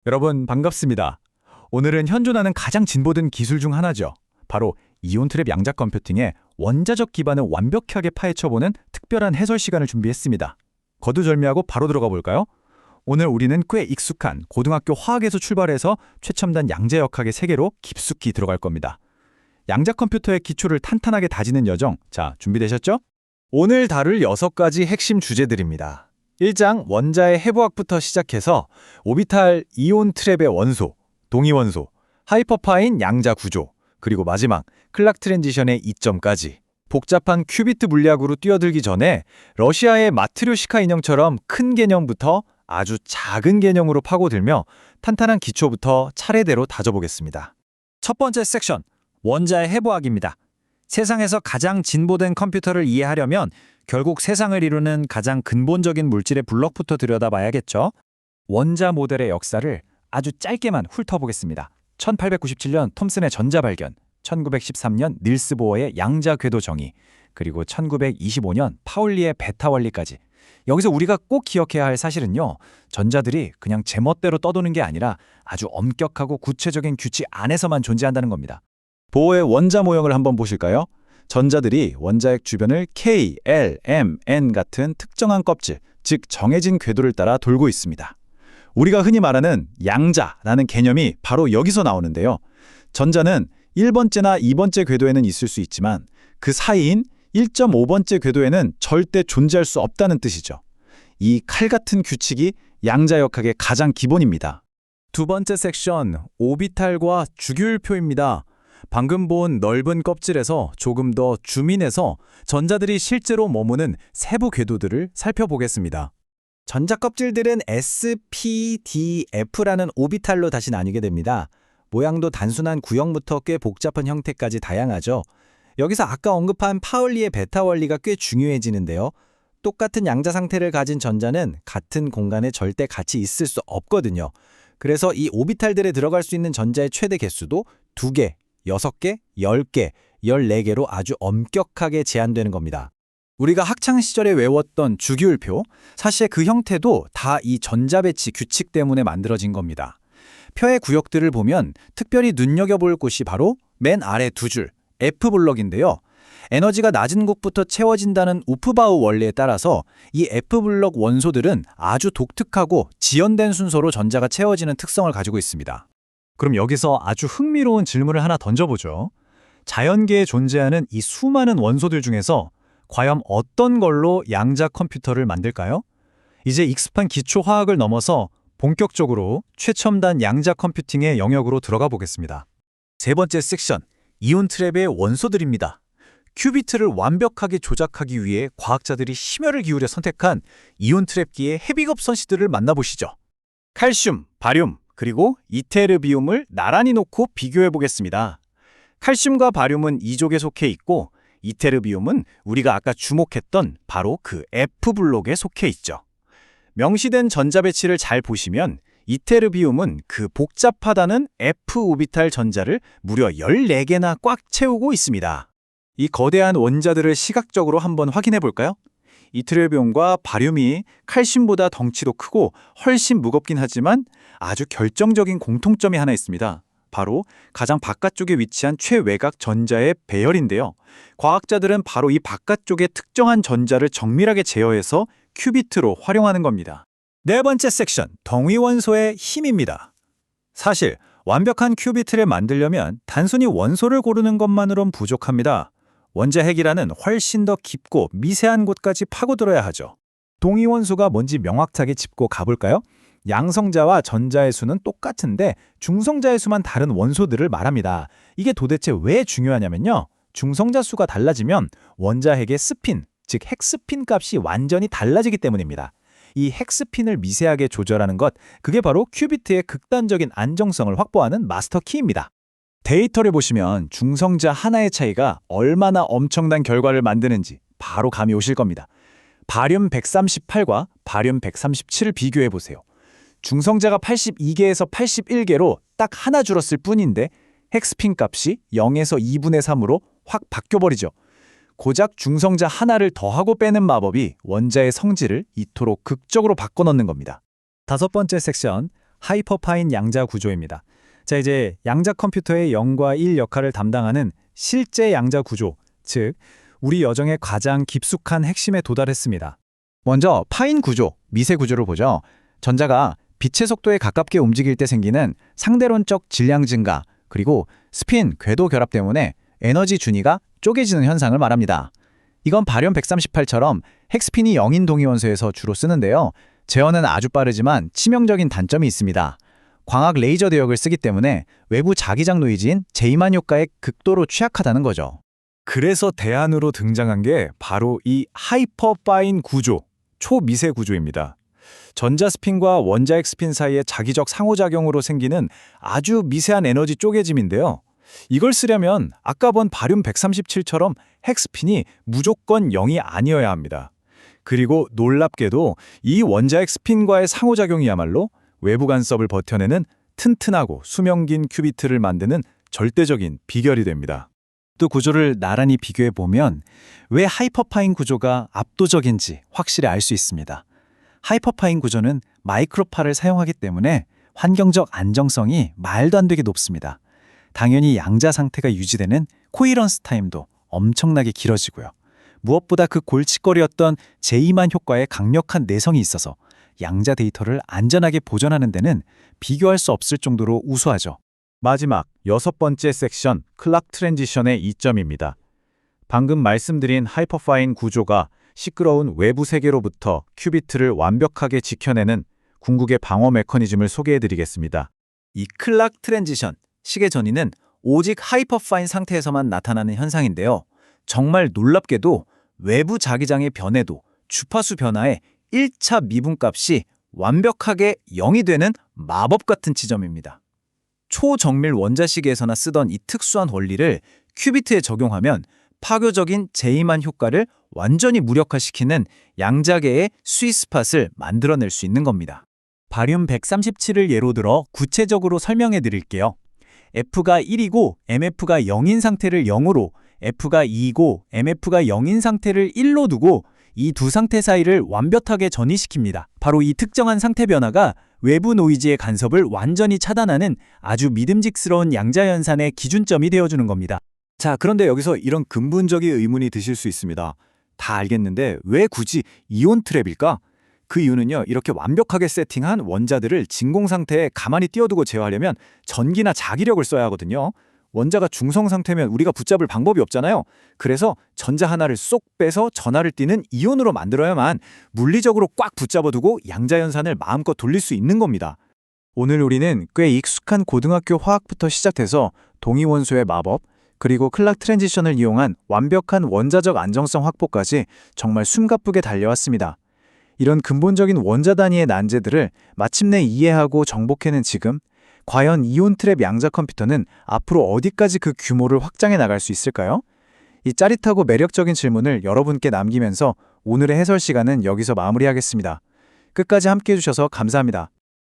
여러분 반갑습니다. 오늘은 현존하는 가장 진보된 기술 중 하나죠. 바로 이온 트랩 양자 컴퓨팅의 원자적 기반을 완벽하게 파헤쳐보는 특별한 해설 시간을 준비했습니다. 거두절미하고 바로 들어가 볼까요? 오늘 우리는 꽤 익숙한 고등학교 화학에서 출발해서 최첨단 양자역학의 세계로 깊숙이 들어갈 겁니다. 양자 컴퓨터의 기초를 탄탄하게 다지는 여정, 자, 준비되셨죠? 오늘 다룰 6가지 핵심 주제들입니다. 1장 원자의 해부학부터 시작해서 오비탈 이온 트랩의 원소, 동위원소, 하이퍼파인 양자 구조, 그리고 마지막 클락 트랜지션의 이점까지 복잡한 큐비트 물리학으로 뛰어들기 전에 러시아의 마트료시카 인형처럼 큰 개념부터 아주 작은 개념으로 파고들며 탄탄한 기초부터 차례대로 다져보겠습니다. 첫 번째 섹션, 원자의 해부학입니다. 세상에서 가장 진보된 컴퓨터를 이해하려면 결국 세상을 이루는 가장 근본적인 물질의 블록부터 들여다봐야겠죠. 원자 모델의 역사를 아주 짧게만 훑어보겠습니다. 1897년 톰슨의 전자 발견, 1913년 닐스 보어의 양자 궤도 정의, 그리고 1925년 파울리의 베타 원리까지. 여기서 우리가 꼭 기억해야 할 사실은요, 전자들이 그냥 제멋대로 떠도는 게 아니라 아주 엄격하고 구체적인 규칙 안에서만 존재한다는 겁니다. 보어의 원자 모형을 한번 보실까요? 전자들이 원자핵 주변을 K, L, M, N 같은 특정한 껍질, 즉 정해진 궤도를 따라 돌고 있습니다. 우리가 흔히 말하는 양자라는 개념이 바로 여기서 나오는데요. 전자는 1번째나 2번째 궤도에는 있을 수 있지만 그 사이인 1.5번째 궤도에는 절대 존재할 수 없다는 뜻이죠. 이 칼 같은 규칙이 양자역학의 가장 기본입니다. 두 번째 섹션, 오비탈과 주기율표입니다. 방금 본 넓은 껍질에서 조금 더 줌인해서 전자들이 실제로 머무는 세부 궤도들을 살펴보겠습니다. 전자 껍질들은 S, P, D, F라는 오비탈로 다시 나뉘게 됩니다. 모양도 단순한 구형부터 꽤 복잡한 형태까지 다양하죠. 여기서 아까 언급한 파울리의 베타 원리가 꽤 중요해지는데요. 똑같은 양자 상태를 가진 전자는 같은 공간에 절대 같이 있을 수 없거든요. 그래서 이 오비탈들에 들어갈 수 있는 전자의 최대 개수도 2개, 6개, 10개, 14개로 아주 엄격하게 제한되는 겁니다. 우리가 학창시절에 외웠던 주기율표, 사실 그 형태도 다 이 전자배치 규칙 때문에 만들어진 겁니다. 표의 구역들을 보면 특별히 눈여겨볼 곳이 바로 맨 아래 2줄, F블럭인데요. 에너지가 낮은 곳부터 채워진다는 우프바우 원리에 따라서 이 F블럭 원소들은 아주 독특하고 지연된 순서로 전자가 채워지는 특성을 가지고 있습니다. 그럼 여기서 아주 흥미로운 질문을 하나 던져보죠. 자연계에 존재하는 이 수많은 원소들 중에서 과연 어떤 걸로 양자 컴퓨터를 만들까요? 이제 익숙한 기초 화학을 넘어서 본격적으로 최첨단 양자 컴퓨팅의 영역으로 들어가 보겠습니다. 세 번째 섹션, 이온 트랩의 원소들입니다. 큐비트를 완벽하게 조작하기 위해 과학자들이 심혈을 기울여 선택한 이온 트랩기의 헤비급선시들을 만나보시죠. 칼슘, 바륨, 그리고 이테르비움을 나란히 놓고 비교해 보겠습니다. 칼슘과 바륨은 E족에 속해 있고 이테르비움은 우리가 아까 주목했던 바로 그 F블록에 속해 있죠. 명시된 전자 배치를 잘 보시면 이테르비움은 그 복잡하다는 F오비탈 전자를 무려 14개나 꽉 채우고 있습니다. 이 거대한 원자들을 시각적으로 한번 확인해 볼까요? 이테르비움과 바륨이 칼슘보다 덩치도 크고 훨씬 무겁긴 하지만 아주 결정적인 공통점이 하나 있습니다. 바로 가장 바깥쪽에 위치한 최외곽 전자의 배열인데요. 과학자들은 바로 이 바깥쪽의 특정한 전자를 정밀하게 제어해서 큐비트로 활용하는 겁니다. 네 번째 섹션, 동위원소의 힘입니다. 사실 완벽한 큐비트를 만들려면 단순히 원소를 고르는 것만으론 부족합니다. 원자핵이라는 훨씬 더 깊고 미세한 곳까지 파고들어야 하죠. 동위원소가 뭔지 명확하게 짚고 가볼까요? 양성자와 전자의 수는 똑같은데 중성자의 수만 다른 원소들을 말합니다. 이게 도대체 왜 중요하냐면요. 중성자 수가 달라지면 원자핵의 스핀, 즉 핵스핀 값이 완전히 달라지기 때문입니다. 이 핵스핀을 미세하게 조절하는 것, 그게 바로 큐비트의 극단적인 안정성을 확보하는 마스터 키입니다. 데이터를 보시면 중성자 하나의 차이가 얼마나 엄청난 결과를 만드는지 바로 감이 오실 겁니다. 바륨 138과 바륨 137을 비교해 보세요. 중성자가 82개에서 81개로 딱 하나 줄었을 뿐인데 핵스핀 값이 0에서 2분의 3으로 확 바뀌어버리죠. 고작 중성자 하나를 더하고 빼는 마법이 원자의 성질을 이토록 극적으로 바꿔놓는 겁니다. 다섯 번째 섹션, 하이퍼파인 양자 구조입니다. 자, 이제 양자 컴퓨터의 0과 1 역할을 담당하는 실제 양자 구조, 즉 우리 여정의 가장 깊숙한 핵심에 도달했습니다. 먼저 파인 구조, 미세 구조를 보죠. 전자가 빛의 속도에 가깝게 움직일 때 생기는 상대론적 질량 증가, 그리고 스핀, 궤도 결합 때문에 에너지 준위가 쪼개지는 현상을 말합니다. 이건 바륨 138처럼 핵스핀이 0인 동위원소에서 주로 쓰는데요. 제어는 아주 빠르지만 치명적인 단점이 있습니다. 광학 레이저 대역을 쓰기 때문에 외부 자기장 노이즈인 제이만 효과에 극도로 취약하다는 거죠. 그래서 대안으로 등장한 게 바로 이 하이퍼파인 구조, 초미세 구조입니다. 전자스핀과 원자핵 스핀 사이의 자기적 상호작용으로 생기는 아주 미세한 에너지 쪼개짐인데요. 이걸 쓰려면 아까 본 바륨 137처럼 핵스핀이 무조건 0이 아니어야 합니다. 그리고 놀랍게도 이 원자핵 스핀과의 상호작용이야말로 외부 간섭을 버텨내는 튼튼하고 수명 긴 큐비트를 만드는 절대적인 비결이 됩니다. 또 구조를 나란히 비교해 보면 왜 하이퍼파인 구조가 압도적인지 확실히 알 수 있습니다. 하이퍼파인 구조는 마이크로파를 사용하기 때문에 환경적 안정성이 말도 안 되게 높습니다. 당연히 양자 상태가 유지되는 코이런스 타임도 엄청나게 길어지고요. 무엇보다 그 골칫거리였던 제이만 효과의 강력한 내성이 있어서 양자 데이터를 안전하게 보존하는 데는 비교할 수 없을 정도로 우수하죠. 마지막 6번째 섹션, 클락 트랜지션의 이점입니다. 방금 말씀드린 하이퍼파인 구조가 시끄러운 외부 세계로부터 큐비트를 완벽하게 지켜내는 궁극의 방어 메커니즘을 소개해드리겠습니다. 이 클락 트랜지션, 시계 전이는 오직 하이퍼파인 상태에서만 나타나는 현상인데요. 정말 놀랍게도 외부 자기장의 변해도 주파수 변화의 1차 미분값이 완벽하게 0이 되는 마법 같은 지점입니다. 초정밀 원자시계에서나 쓰던 이 특수한 원리를 큐비트에 적용하면 파교적인 제이만 효과를 완전히 무력화시키는 양자계의 스윗스팟을 만들어낼 수 있는 겁니다. 바륨 137을 예로 들어 구체적으로 설명해 드릴게요. F가 1이고 MF가 0인 상태를 0으로, F가 2이고 MF가 0인 상태를 1로 두고 이 두 상태 사이를 완벽하게 전이시킵니다. 바로 이 특정한 상태 변화가 외부 노이즈의 간섭을 완전히 차단하는 아주 믿음직스러운 양자연산의 기준점이 되어주는 겁니다. 자, 그런데 여기서 이런 근본적인 의문이 드실 수 있습니다. 다 알겠는데 왜 굳이 이온 트랩일까? 그 이유는요, 이렇게 완벽하게 세팅한 원자들을 진공 상태에 가만히 띄워두고 제어하려면 전기나 자기력을 써야 하거든요. 원자가 중성 상태면 우리가 붙잡을 방법이 없잖아요. 그래서 전자 하나를 쏙 빼서 전하를 띠는 이온으로 만들어야만 물리적으로 꽉 붙잡아두고 양자연산을 마음껏 돌릴 수 있는 겁니다. 오늘 우리는 꽤 익숙한 고등학교 화학부터 시작해서 동위원소의 마법, 그리고 클락 트랜지션을 이용한 완벽한 원자적 안정성 확보까지 정말 숨가쁘게 달려왔습니다. 이런 근본적인 원자 단위의 난제들을 마침내 이해하고 정복해낸 지금, 과연 이온 트랩 양자 컴퓨터는 앞으로 어디까지 그 규모를 확장해 나갈 수 있을까요? 이 짜릿하고 매력적인 질문을 여러분께 남기면서 오늘의 해설 시간은 여기서 마무리하겠습니다. 끝까지 함께해 주셔서 감사합니다.